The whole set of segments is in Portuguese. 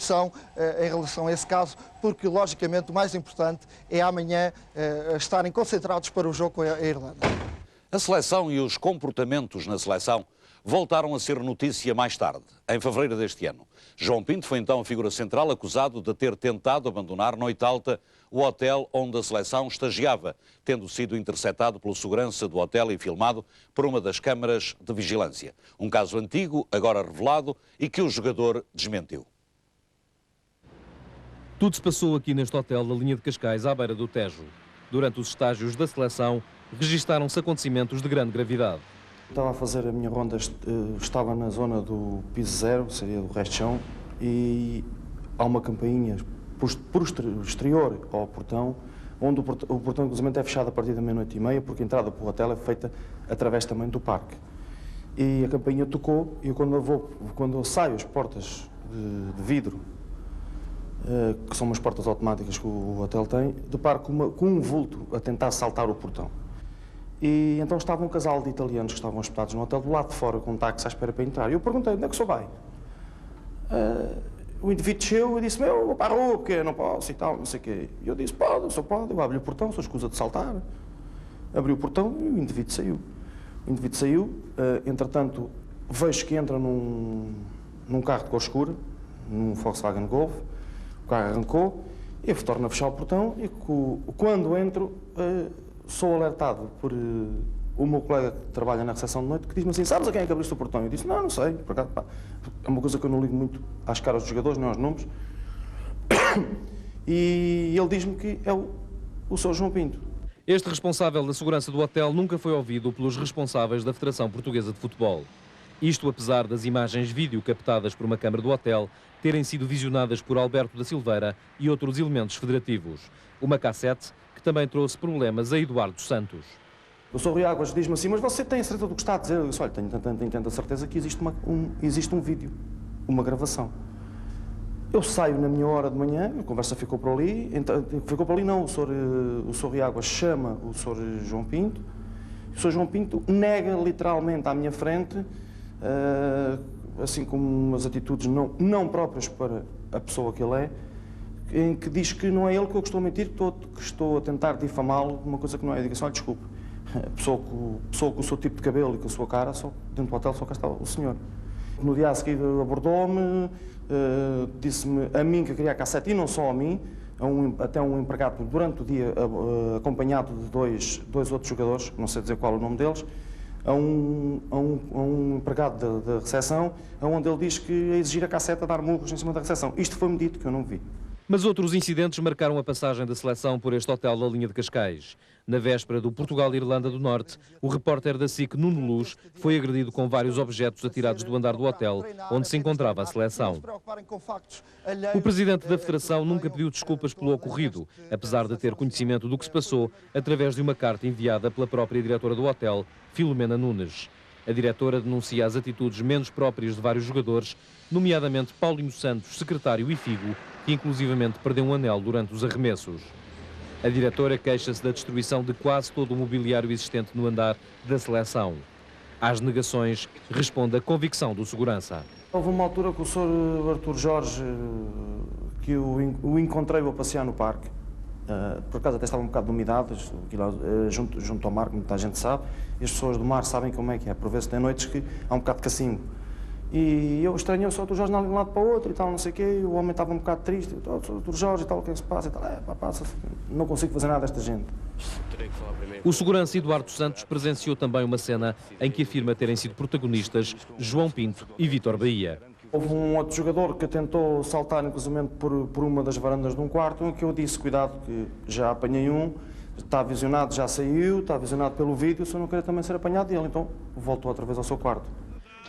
discussão em relação a esse caso, porque logicamente o mais importante é amanhã estarem concentrados para o jogo com a Irlanda. A seleção e os comportamentos na seleção voltaram a ser notícia mais tarde, em fevereiro deste ano. João Pinto foi então a figura central, acusado de ter tentado abandonar noite alta o hotel onde a seleção estagiava, tendo sido interceptado pelo segurança do hotel e filmado por uma das câmaras de vigilância. Um caso antigo, agora revelado, e que o jogador desmentiu. Tudo se passou aqui neste hotel da linha de Cascais, à beira do Tejo. Durante os estágios da seleção, registaram-se acontecimentos de grande gravidade. Estava a fazer a minha ronda, estava na zona do piso zero, seria do resto de chão, e há uma campainha por exterior ao portão, onde o portão inclusive é fechado a partir da meia-noite e meia, porque a entrada para o hotel é feita através também do parque. E a campainha tocou, e quando eu saio as portas de vidro, que são umas portas automáticas que o hotel tem, deparo com um vulto a tentar saltar o portão. E então estava um casal de italianos que estavam hospedados no hotel do lado de fora com um táxi à espera para entrar. E eu perguntei, onde é que o senhor vai? O indivíduo desceu e disse-me, eu vou para a rua porque não posso e tal, não sei o quê. E eu disse, pode, o senhor pode. Eu abri o portão, sou escusa de saltar. Abri o portão e o indivíduo saiu. O indivíduo saiu, entretanto, vejo que entra num carro de cor escura, num Volkswagen Golf. O carro arrancou, eu torno a fechar o portão e quando entro, sou alertado por o meu colega que trabalha na recepção de noite, que diz-me assim, sabes a quem é que abriste o portão? Eu disse, não sei, por acaso, pá, é uma coisa que eu não ligo muito às caras dos jogadores, nem aos nomes. E ele diz-me que é o Sr. João Pinto. Este responsável da segurança do hotel nunca foi ouvido pelos responsáveis da Federação Portuguesa de Futebol. Isto apesar das imagens vídeo captadas por uma câmara do hotel terem sido visionadas por Alberto da Silveira e outros elementos federativos. Uma cassete que também trouxe problemas a Eduardo Santos. O Sr. Rui Águas diz-me assim, mas você tem a certeza do que está a dizer? Eu disse, olha, tenho tanta certeza que existe um vídeo, uma gravação. Eu saio na minha hora de manhã, a conversa ficou por ali, não, o Sr. Rui Águas chama o Sr. João Pinto, o Sr. João Pinto nega literalmente à minha frente, assim como umas atitudes não próprias para a pessoa que ele é, em que diz que não é ele que eu estou a mentir, que estou a tentar difamá-lo de uma coisa que não é. Eu digo assim, olha, desculpe, a pessoa com o seu tipo de cabelo e com a sua cara, dentro do hotel só cá está o senhor. No dia a seguir abordou-me, disse-me a mim que queria a cassete, e não só a mim, até um empregado durante o dia, acompanhado de dois outros jogadores, não sei dizer qual é o nome deles, a um empregado da recepção, onde ele diz que ia exigir a cassete a dar murros em cima da recepção. Isto foi-me dito, que eu não vi. Mas outros incidentes marcaram a passagem da seleção por este hotel da linha de Cascais. Na véspera do Portugal-Irlanda do Norte, o repórter da SIC, Nuno Luz, foi agredido com vários objetos atirados do andar do hotel, onde se encontrava a seleção. O presidente da Federação nunca pediu desculpas pelo ocorrido, apesar de ter conhecimento do que se passou através de uma carta enviada pela própria diretora do hotel, Filomena Nunes. A diretora denuncia as atitudes menos próprias de vários jogadores, nomeadamente Paulinho Santos, secretário e Figo, que inclusivamente perdeu um anel durante os arremessos. A diretora queixa-se da destruição de quase todo o mobiliário existente no andar da seleção. Às negações, responde a convicção do segurança. Houve uma altura que o Sr. Artur Jorge, que eu o encontrei a passear no parque, por acaso até estava um bocado de umidade, junto ao mar, como muita gente sabe, e as pessoas do mar sabem como é que é, por vezes tem noites que há um bocado de cacimbo. E eu estranhei o Sr. Artur Jorge de um lado para o outro e tal, não sei o quê, e o homem estava um bocado triste, o Sr. Artur Jorge e tal, o que é que se passa? E tal, passa, não consigo fazer nada desta gente. O segurança Eduardo Santos presenciou também uma cena em que afirma terem sido protagonistas João Pinto e Vítor Bahia. Houve um outro jogador que tentou saltar, inclusive, por uma das varandas de um quarto, em que eu disse, cuidado, que já apanhei um, está visionado, já saiu, está visionado pelo vídeo, se eu não queria também ser apanhado, e ele então voltou outra vez ao seu quarto.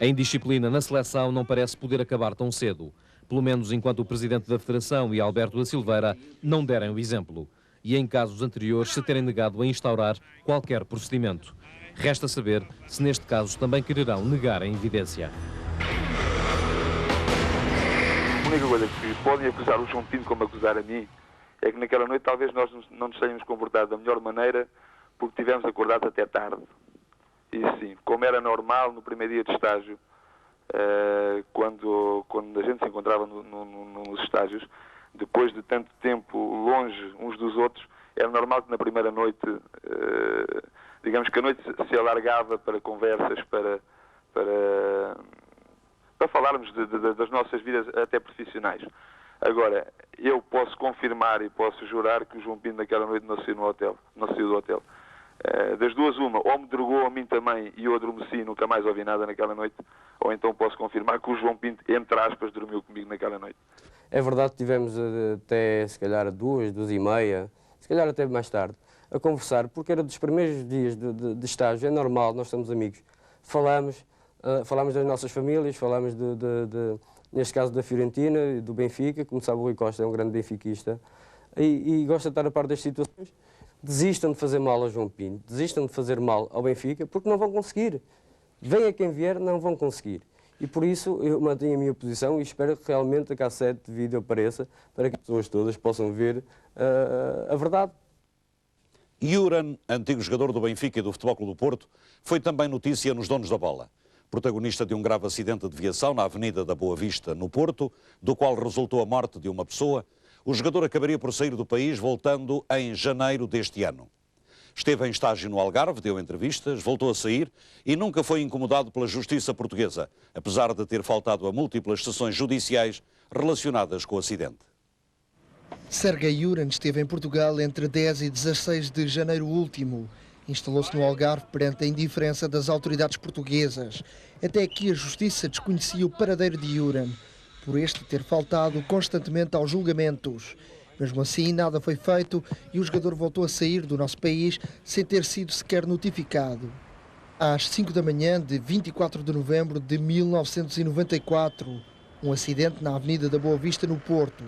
A indisciplina na seleção não parece poder acabar tão cedo, pelo menos enquanto o presidente da Federação e Alberto da Silveira não derem o exemplo, e em casos anteriores se terem negado a instaurar qualquer procedimento. Resta saber se neste caso também quererão negar a evidência. A única coisa que podem acusar o João Pinto como acusar a mim é que naquela noite talvez nós não nos tenhamos comportado da melhor maneira porque tivemos acordados até tarde. E sim, como era normal no primeiro dia de estágio, quando a gente se encontrava nos estágios, depois de tanto tempo longe uns dos outros, era normal que na primeira noite, digamos que a noite se alargava para conversas, para falarmos das nossas vidas até profissionais. Agora, eu posso confirmar e posso jurar que o João Pinto naquela noite não saiu do hotel. Das duas uma, ou me drogou a mim também e eu adormeci e nunca mais ouvi nada naquela noite, ou então posso confirmar que o João Pinto, entre aspas, dormiu comigo naquela noite. É verdade que tivemos até, se calhar, 2h30, se calhar até mais tarde, a conversar, porque era dos primeiros dias de estágio, é normal, nós somos amigos, falamos das nossas famílias, falamos neste caso da Fiorentina e do Benfica, como sabe o Rui Costa é um grande benfiquista, e gosta de estar a par das situações. Desistam de fazer mal ao João Pinto, desistam de fazer mal ao Benfica, porque não vão conseguir. Venha quem vier, não vão conseguir. E por isso eu mantenho a minha posição e espero que realmente a cassete de vídeo apareça para que as pessoas todas possam ver a verdade. Yuran, antigo jogador do Benfica e do Futebol Clube do Porto, foi também notícia nos Donos da Bola. Protagonista de um grave acidente de viação na Avenida da Boa Vista, no Porto, do qual resultou a morte de uma pessoa, o jogador acabaria por sair do país voltando em janeiro deste ano. Esteve em estágio no Algarve, deu entrevistas, voltou a sair e nunca foi incomodado pela justiça portuguesa, apesar de ter faltado a múltiplas sessões judiciais relacionadas com o acidente. Sergei Yuran esteve em Portugal entre 10 e 16 de janeiro último. Instalou-se no Algarve perante a indiferença das autoridades portuguesas. Até aqui a justiça desconhecia o paradeiro de Yuran, por este ter faltado constantemente aos julgamentos. Mesmo assim, nada foi feito e o jogador voltou a sair do nosso país sem ter sido sequer notificado. Às 5 da manhã de 24 de novembro de 1994, um acidente na Avenida da Boa Vista, no Porto.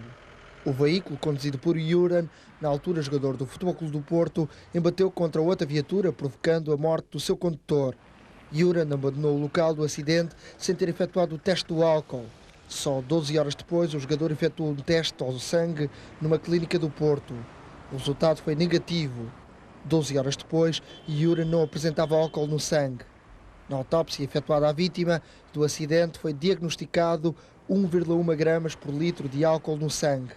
O veículo, conduzido por Yuran, na altura jogador do Futebol Clube do Porto, embateu contra outra viatura, provocando a morte do seu condutor. Yuran abandonou o local do acidente sem ter efetuado o teste do álcool. Só 12 horas depois, o jogador efetuou um teste ao sangue numa clínica do Porto. O resultado foi negativo. 12 horas depois, Yuran não apresentava álcool no sangue. Na autópsia efetuada à vítima do acidente, foi diagnosticado 1,1 gramas por litro de álcool no sangue.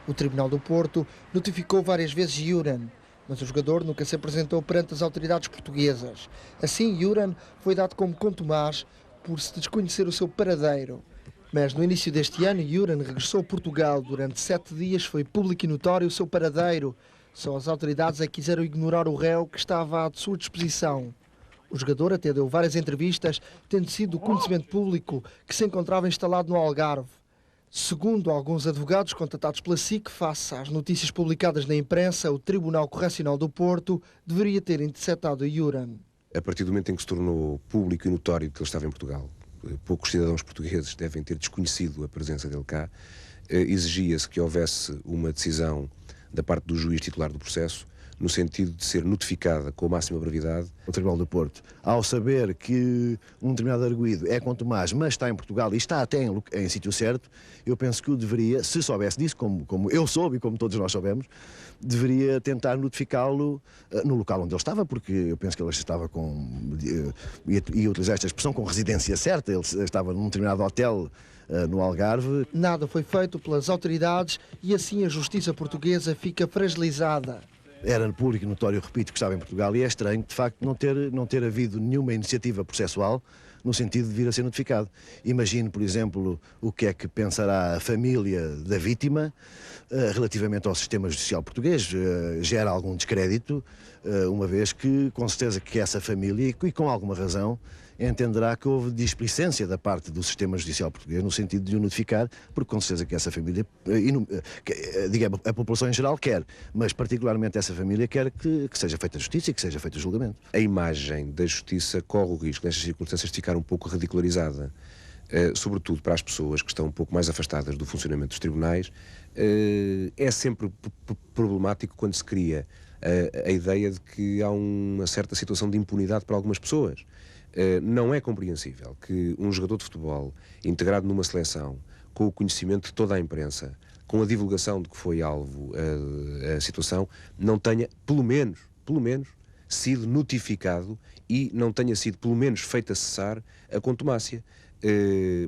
O Tribunal do Porto notificou várias vezes Yuran, mas o jogador nunca se apresentou perante as autoridades portuguesas. Assim, Yuran foi dado como contumaz por se desconhecer o seu paradeiro. Mas no início deste ano, Yuran regressou a Portugal. Durante 7 dias foi público e notório o seu paradeiro. Só as autoridades é que quiseram ignorar o réu que estava à sua disposição. O jogador até deu várias entrevistas, tendo sido do conhecimento público que se encontrava instalado no Algarve. Segundo alguns advogados contatados pela SIC, face às notícias publicadas na imprensa, o Tribunal Correcional do Porto deveria ter interceptado Yuran. A partir do momento em que se tornou público e notório que ele estava em Portugal, poucos cidadãos portugueses devem ter desconhecido a presença dele cá, exigia-se que houvesse uma decisão da parte do juiz titular do processo, no sentido de ser notificada com a máxima brevidade. O Tribunal do Porto, ao saber que um determinado arguido é contumaz, mas está em Portugal e está até em sítio certo, eu penso que o deveria, se soubesse disso, como eu soube e como todos nós soubemos, deveria tentar notificá-lo no local onde ele estava, porque eu penso que ele estava ia utilizar esta expressão, com residência certa. Ele estava num determinado hotel no Algarve. Nada foi feito pelas autoridades e assim a justiça portuguesa fica fragilizada. Era público e notório, repito, que estava em Portugal, e é estranho, de facto, não ter havido nenhuma iniciativa processual no sentido de vir a ser notificado. Imagino, por exemplo, o que é que pensará a família da vítima relativamente ao sistema judicial português. Gera algum descrédito, uma vez que, com certeza, que essa família, e com alguma razão, entenderá que houve displicência da parte do sistema judicial português no sentido de o notificar, porque com certeza que essa família, digamos, a população em geral quer, mas particularmente essa família quer que seja feita justiça e que seja feito o julgamento. A imagem da justiça corre o risco, nestas circunstâncias, de ficar um pouco ridicularizada, sobretudo para as pessoas que estão um pouco mais afastadas do funcionamento dos tribunais. É sempre problemático quando se cria a ideia de que há uma certa situação de impunidade para algumas pessoas. Não é compreensível que um jogador de futebol integrado numa seleção, com o conhecimento de toda a imprensa, com a divulgação de que foi alvo a situação, não tenha, pelo menos, sido notificado e não tenha sido, pelo menos, feita cessar a contumácia.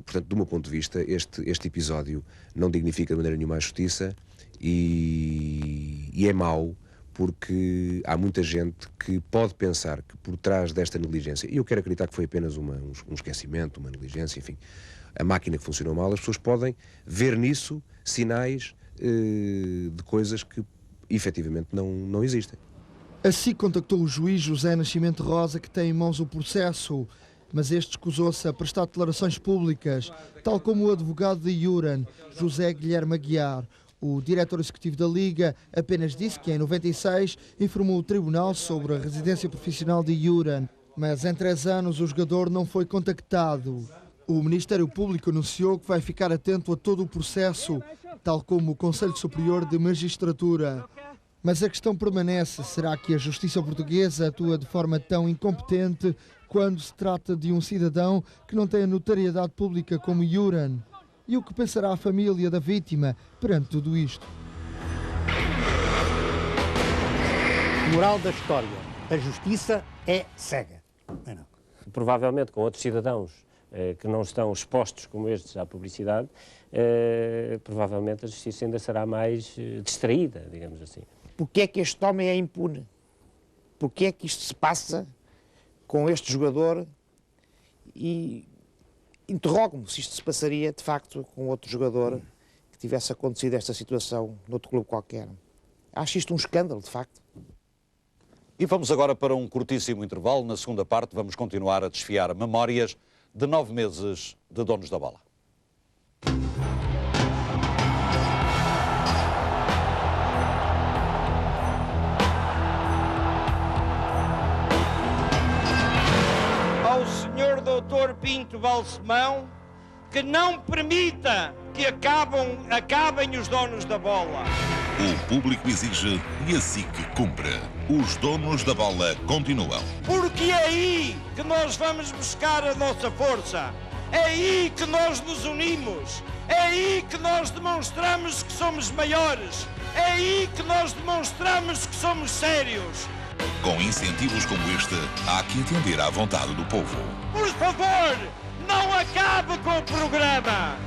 Portanto, do meu ponto de vista, este episódio não dignifica de maneira nenhuma a justiça e é mau porque há muita gente que pode pensar que por trás desta negligência, e eu quero acreditar que foi apenas um esquecimento, uma negligência, enfim, a máquina que funcionou mal, as pessoas podem ver nisso sinais de coisas que efetivamente não existem. Assim contactou o juiz José Nascimento Rosa, que tem em mãos o processo, mas este escusou-se a prestar declarações públicas, tal como o advogado de Iurem, José Guilherme Aguiar. O diretor executivo da Liga apenas disse que em 96 informou o tribunal sobre a residência profissional de Iurem, mas em 3 anos o jogador não foi contactado. O Ministério Público anunciou que vai ficar atento a todo o processo, tal como o Conselho Superior de Magistratura. Mas a questão permanece: será que a justiça portuguesa atua de forma tão incompetente quando se trata de um cidadão que não tem a notoriedade pública como Iurem? E o que pensará a família da vítima perante tudo isto? Moral da história: a justiça é cega. Não. Provavelmente com outros cidadãos que não estão expostos como estes à publicidade, provavelmente a justiça ainda será mais distraída, digamos assim. Porquê é que este homem é impune? Porquê é que isto se passa com este jogador? E interrogo-me se isto se passaria, de facto, com outro jogador que tivesse acontecido esta situação noutro clube qualquer. Acho isto um escândalo, de facto. E vamos agora para um curtíssimo intervalo. Na segunda parte vamos continuar a desfiar memórias de 9 meses de Donos da Bola. Ao Sr. Dr. Pinto Balsemão que não permita que acabem os donos da bola. O público exige e a SIC cumpre. Os donos da bola continuam. Porque é aí que nós vamos buscar a nossa força. É aí que nós nos unimos. É aí que nós demonstramos que somos maiores. É aí que nós demonstramos que somos sérios. Com incentivos como este, há que atender à vontade do povo. Por favor, não acabe com o programa.